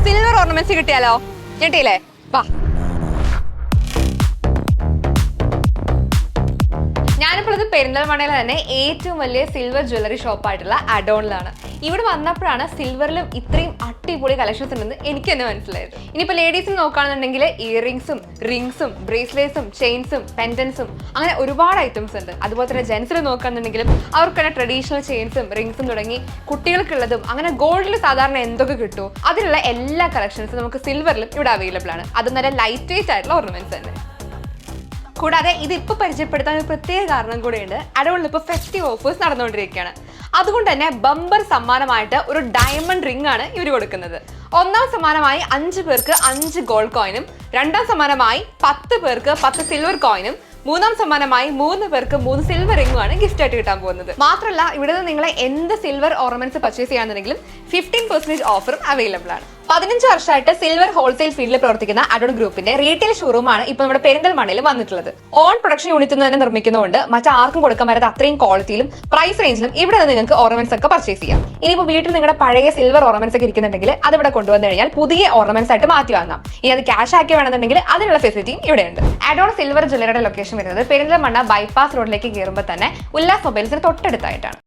Silver ornaments കിട്ടിയാലോ? ഞെട്ടിയില്ലേ? വാ. ഞാനിപ്പോൾ ഇത് പെരിന്തൽമണ്ണയിലെ തന്നെ ഏറ്റവും വലിയ സിൽവർ ജ്വല്ലറി ഷോപ്പായിട്ടുള്ള അഡോണിലാണ്. ഇവിടെ വന്നപ്പോഴാണ് സിൽവറിലും ഇത്രയും അടിപൊളി കളക്ഷൻസ് ഉണ്ടെന്ന് എനിക്ക് തന്നെ മനസ്സിലായത്. ഇനിയിപ്പോൾ ലേഡീസിന് നോക്കുകയാണെന്നുണ്ടെങ്കിൽ ഇയറിംഗ്സും റിംഗ്സും ബ്രേസ്ലെറ്റ്സും ചെയിൻസും പെൻഡൻസും അങ്ങനെ ഒരുപാട് ഐറ്റംസ് ഉണ്ട്. അതുപോലെ തന്നെ ജെൻസിൽ നോക്കുകയാണെന്നുണ്ടെങ്കിലും അവർക്ക് തന്നെ ട്രഡീഷണൽ ചെയിൻസും റിംഗ്സും തുടങ്ങി കുട്ടികൾക്കുള്ളതും അങ്ങനെ ഗോൾഡിൽ സാധാരണ എന്തൊക്കെ കിട്ടുമോ അതിലുള്ള എല്ലാ കളക്ഷൻസും നമുക്ക് സിൽവറിലും ഇവിടെ അവൈലബിൾ ആണ്. അതും നല്ല ലൈറ്റ് വെയിറ്റ് ആയിട്ടുള്ള ഓർണമെന്റ്സ് തന്നെ. കൂടാതെ ഇതിപ്പോ പരിചയപ്പെടുത്താൻ ഒരു പ്രത്യേക കാരണം കൂടെയുണ്ട്. അഡോണിൽ ഇപ്പോൾ ഫെസ്റ്റീവ് ഓഫേഴ്സ് നടന്നുകൊണ്ടിരിക്കുകയാണ്. അതുകൊണ്ട് തന്നെ ബമ്പർ സമ്മാനമായിട്ട് ഒരു ഡയമണ്ട് റിംഗ് ആണ് ഇവർ കൊടുക്കുന്നത്. ഒന്നാം സമ്മാനമായി 5 പേർക്ക് 5 ഗോൾഡ് കോയിനും, രണ്ടാം സമ്മാനമായി 10 പേർക്ക് 10 സിൽവർ കോയിനും, മൂന്നാം സമ്മാനമായി 3 പേർക്ക് 3 സിൽവർ റിംഗും ആണ് ഗിഫ്റ്റ് ആയിട്ട് കിട്ടാൻ പോകുന്നത്. മാത്രമല്ല ഇവിടെ നിന്ന് നിങ്ങളെ എന്ത് സിൽവർ ഓർണമെന്റ്സ് പർച്ചേസ് ചെയ്യാന്നുണ്ടെങ്കിലും 15% ഓഫറും അവൈലബിൾ ആണ്. 15 വർഷമായിട്ട് സിൽവർ ഹോൾസെയിൽ ഫീൽഡിൽ പ്രവർത്തിക്കുന്ന അഡോൺ ഗ്രൂപ്പിന്റെ റീറ്റെയിൽ ഷോറൂമാണ് ഇപ്പോൾ നമ്മുടെ പെരിന്തൽമണ്ണയിൽ വന്നിട്ടുള്ളത്. ഓൺ പ്രൊഡക്ഷൻ യൂണിറ്റിൽ നിന്ന് തന്നെ നിർമ്മിക്കുന്നതുകൊണ്ട് മറ്റാർക്കും കൊടുക്കാൻ പറ്റാത്ത അത്രയും ക്വാളിറ്റിയിലും പ്രൈസ് റേഞ്ചിലും ഇവിടെ നിന്ന് നിങ്ങൾക്ക് ഓർണമെന്റ്സ് ഒക്കെ പർച്ചേസ് ചെയ്യാം. ഇനിയിപ്പോൾ വീട്ടിൽ നിങ്ങളുടെ പഴയ സിൽവർ ഓർണമെന്റ്സ് ഒക്കെ ഇരിക്കുന്നുണ്ടെങ്കിൽ അത് ഇവിടെ കൊണ്ടുവന്നു കഴിഞ്ഞാൽ പുതിയ ഓർണമെന്റ്സ് ആയിട്ട് മാറ്റി വാങ്ങാം. ഇനി അത് ക്യാഷ് ആക്കി വേണമെന്നുണ്ടെങ്കിൽ അതിനുള്ള ഫെസിലിറ്റിയും ഇവിടെയുണ്ട്. അഡോൺ സിൽവർ ജ്വല്ലറിയുടെ ലൊക്കേഷൻ വരുന്നത് പെരിന്തൽമണ്ണ ബൈപ്പാസ് റോഡിലേക്ക് കയറുമ്പോൾ തന്നെ ഉല്ലാസ് മൊബൈൽസിന് തൊട്ടടുത്തായിട്ടാണ്.